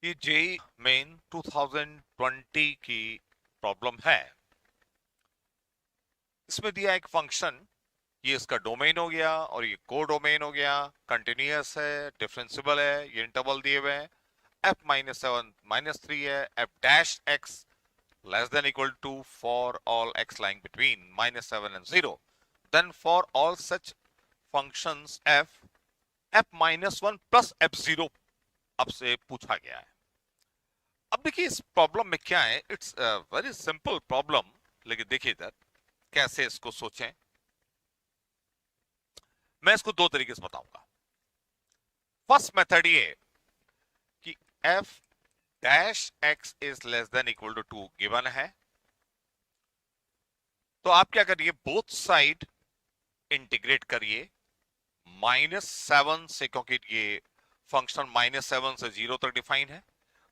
ये JEE main 2020 की problem है। इसमें दिया एक फंक्शन, ये इसका डोमेन हो गया और ये को डोमेन हो गया, कंटिन्यूअस है, डिफरेंशिएबल है, ये इंटरवल दिए हुए हैं, f minus seven minus three है, f dash x less than equal to for all x lying between minus 7 and 0, then for all such functions f minus 1 plus f0 अब से पूछा गया है। अब देखिए इस प्रॉब्लम में क्या है, इट्स वेरी सिंपल प्रॉब्लम, लेकिन देखिए इधर कैसे इसको सोचें। मैं इसको दो तरीके से बताऊंगा। फर्स्ट मेथड ये कि f dash x is less than equal to 2 given है, तो आप क्या करिए, बोथ साइड इंटीग्रेट करिए -7 से, क्योंकि ये फंक्शन -7 से 0 तक डिफाइन है,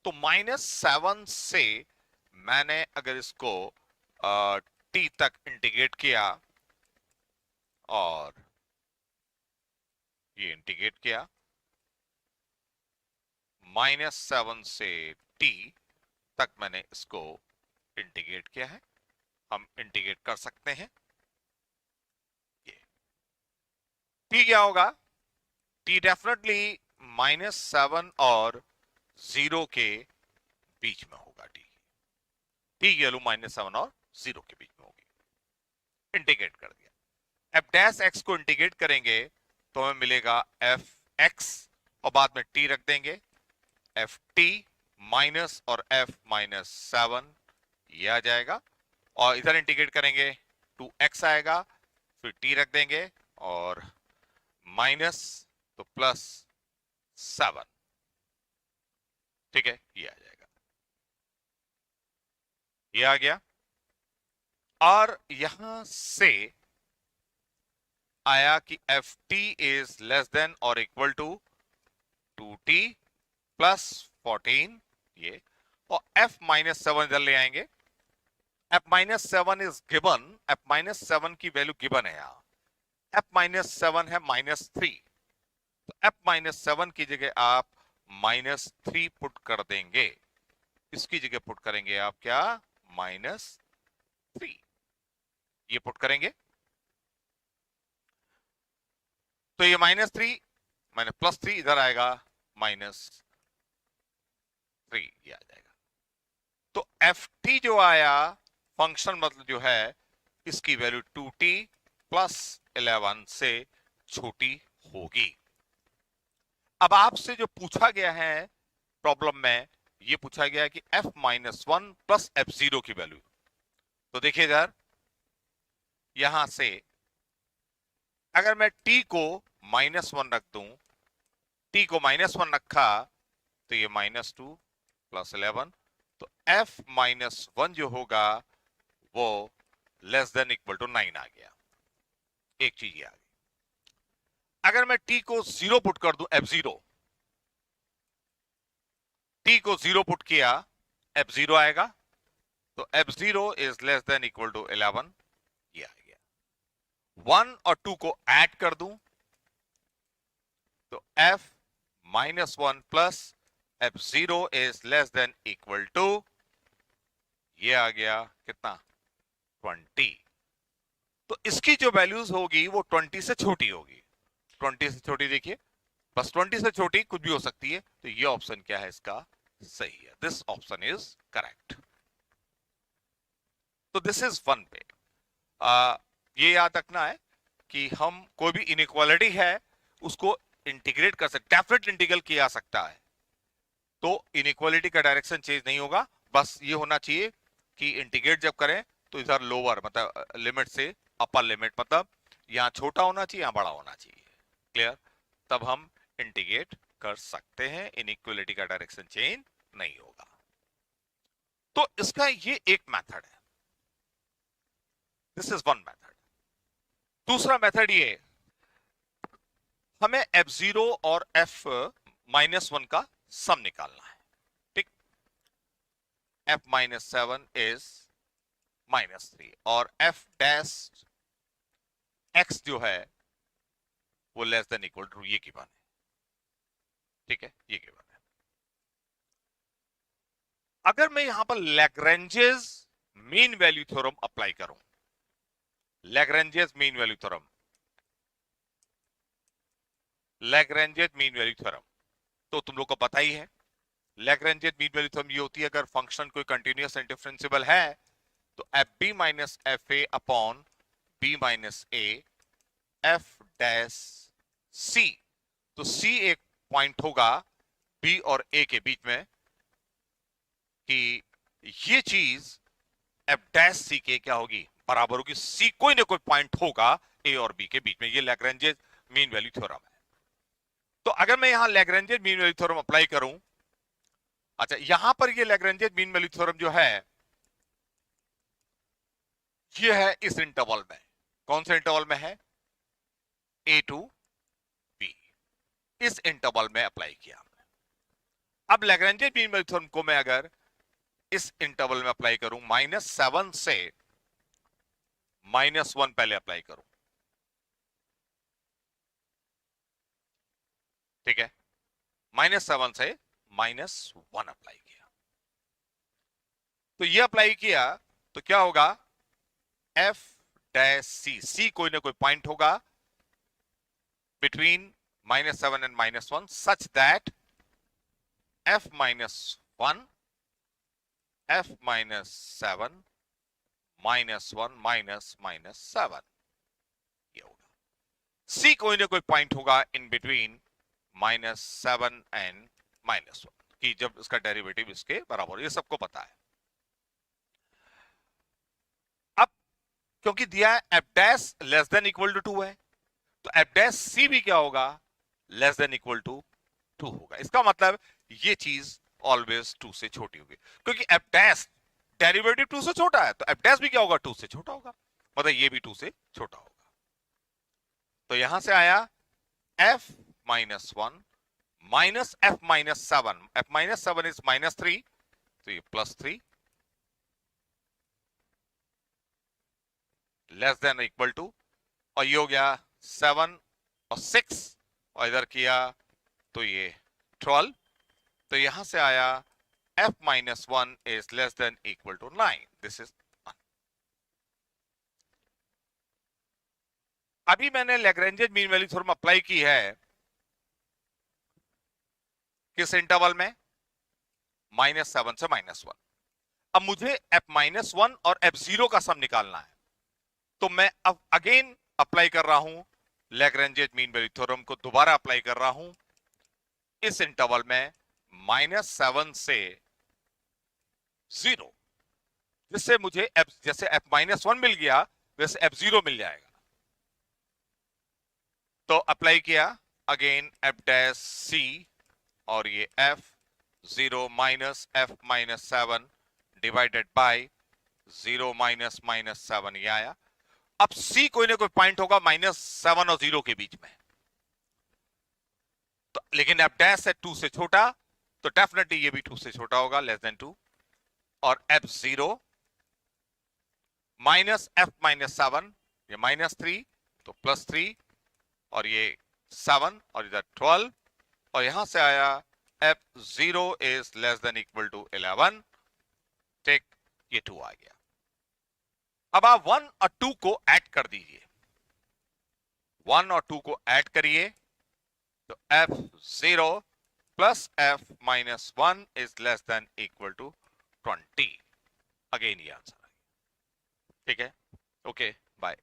तो -7 से मैंने अगर इसको t तक इंटीग्रेट किया और ये इंटीग्रेट किया -7 से t तक मैंने इसको इंटीग्रेट किया है, हम इंटीग्रेट कर सकते हैं। ये t क्या होगा, t डेफिनेटली -7 और 0 के बीच में होगा। t की वैल्यू -7 और 0 के बीच में होगी। इंटीग्रेट कर दिया, f डैश x को इंटीग्रेट करेंगे तो हमें मिलेगा f x और बाद में t रख देंगे, f t माइनस और f माइनस 7 ये आ जाएगा, और इधर इंटीग्रेट करेंगे 2x आएगा, फिर t रख देंगे और माइनस तो प्लस 7। ठीक है, ये आ जाएगा, ये आ गया। और यहां से आया कि F T is less then और इक्वल टू 2t प्लस 14, ये, और f माइनस 7 इधर ले आएंगे। f minus 7 is given, f minus 7 की वैल्यू गिवन है यहां, f माइनस 7 है -3, तो f माइनस 7 की जगह आप -3 पुट कर देंगे, इसकी जगह पुट करेंगे आप क्या, -3, ये पुट करेंगे तो ये -3 माइनस +3 इधर आएगा, -3 ये आ जाएगा। तो एफ टी जो आया फंक्शन, मतलब जो है इसकी वैल्यू 2t प्लस 11 से छोटी होगी। अब आपसे जो पूछा गया है प्रॉब्लम में, ये पूछा गया है कि f माइनस 1 प्लस f0 की वैल्यू, तो देखिए इधर यहां से अगर मैं t को -1 रख दूं, t को -1 रखा तो ये -2 प्लस 11, तो f माइनस 1 जो होगा वो लेस देन इक्वल टू 9 आ गया। एक चीज ये आ गई। अगर मैं t को 0 पुट कर दूं, f0, t को 0 पुट किया, f0 आएगा, तो f0 is less than equal to 11, ये आ गया। 1 और 2 को ऐड कर दूं तो f minus 1 plus f0 is less than equal to, ये आ गया कितना, 20। तो इसकी जो वैल्यूज होगी वो 20 से छोटी होगी। 20 से छोटी देखिए, बस 20 से छोटी कुछ भी हो सकती है, तो ये ऑप्शन क्या है इसका, सही है, दिस ऑप्शन इज करेक्ट। तो दिस इज वन पे। ये याद रखना है कि हम कोई भी इनइक्वालिटी है उसको इंटीग्रेट कर सकते, डेफिनेट इंटीग्रल किया जा सकता है, तो इनइक्वालिटी का डायरेक्शन चेंज नहीं होगा। बस ये होना चाहिए कि इंटीग्रेट जब करें तो इधर लोअर मतलब लिमिट से अपर लिमिट, मतलब यहां छोटा होना चाहिए, यहां बड़ा होना चाहिए। क्लियर, तब हम इंटीग्रेट कर सकते हैं, इनइक्वालिटी का डायरेक्शन चेंज नहीं होगा। तो इसका ये एक मेथड है, दिस इज वन मेथड। दूसरा मेथड ये, हमें f0 और f माइनस 1 का सम निकालना है। ठीक, f माइनस 7 इज -3 और f डैश x जो है वो लेस देन इक्वल टू, ये गिवन है। ठीक है, ये गिवन है। अगर मैं यहां पर Lagrange's mean value theorem apply करूं, Lagrange's mean value theorem, Lagrange's mean value theorem तो तुम लोग को पता ही है। लैग्रेंजेस मीन वैल्यू थ्योरम ये होती है, अगर फंक्शन कोई कंटीन्यूअस एंड डिफरेंशिएबल है तो F B minus F A upon B minus A F dash C. तो सी एक पॉइंट होगा बी और ए के बीच में कि ये चीज एफ डैश सी के क्या होगी, बराबर होगी सी, कोई ना कोई पॉइंट होगा ए और बी के बीच में। ये लैग्रेंजेस मीन वैल्यू थ्योरम है। तो अगर मैं यहां Lagrange's mean value theorem apply करूं, अच्छा यहां पर ये लैग्रेंजेस मीन वैल्यू थ्योरम जो है ये है इस इंटरवल में। कौन से इंटरवल में है? ए टू बी, इस इंटरवल में अप्लाई किया। अब लैग्रेंजेस मीन वैल्यू थ्योरम को मैं अगर इस इंटरवल में अप्लाई करूं, -7 से -1 पहले अप्लाई करूं, ठीक है, -7 से -1 अप्लाई किया, तो ये अप्लाई किया तो क्या होगा, एफ डैश सी, सी कोई ना कोई पॉइंट होगा between -7 and -1 such that f -1 f -7 -1 -7, ये होगा। c कोई ना कोई पॉइंट होगा इन बिटवीन -7 एंड -1 कि जब इसका डेरिवेटिव इसके बराबर, ये सबको पता है। अब क्योंकि दिया है f dash less than equal to 2 है, तो f डैश c भी क्या होगा, लेस देन इक्वल टू 2 होगा। इसका मतलब ये चीज ऑलवेज 2 से छोटी होगी, क्योंकि f डैश डेरिवेटिव 2 से छोटा है, तो f डैश भी क्या होगा, 2 से छोटा होगा, मतलब ये भी 2 से छोटा होगा। तो यहां से आया f -1 minus f -7, f -7 is -3, तो ये +3 लेस देन इक्वल टू, और ये हो गया 7 और 6, और इधर किया तो ये 12, तो यहां से आया f -1 is less than equal to 9. This is 1. अभी मैंने Lagrange's mean value theorem apply की है किस इंटरवल में, -7 से -1। अब मुझे f -1 और f0 का सम निकालना है, तो मैं अब अगेन अप्लाई कर रहा हूं लैग्रेंजेस मीन वैल्यू थ्योरम को, दोबारा अप्लाई कर रहा हूं इस इंटरवल में -7 से 0, जिससे मुझे f, जैसे f -1 मिल गया वैसे f0 मिल जाएगा। तो अप्लाई किया अगेन f डैश c, और ये f0 minus f -7 divided by 0 -7, ये आया। अब c कोई ना कोई पॉइंट होगा -7 और 0 के बीच में, तो लेकिन f डैश है 2 से छोटा, तो डेफिनेटली ये भी 2 से छोटा होगा, लेस देन 2, और f0 माइनस f -7, ये -3, तो +3, और ये 7, और इधर 12, और यहां से आया f0 is less than equal to 11, ठीक, ये 2 आ गया। अब आप 1 और 2 को ऐड कर दीजिए, 1 और 2 को ऐड करिए, तो f0 plus f -1 is less than equal to 20, again ये आंसर है। ठीक है, ओके, बाय।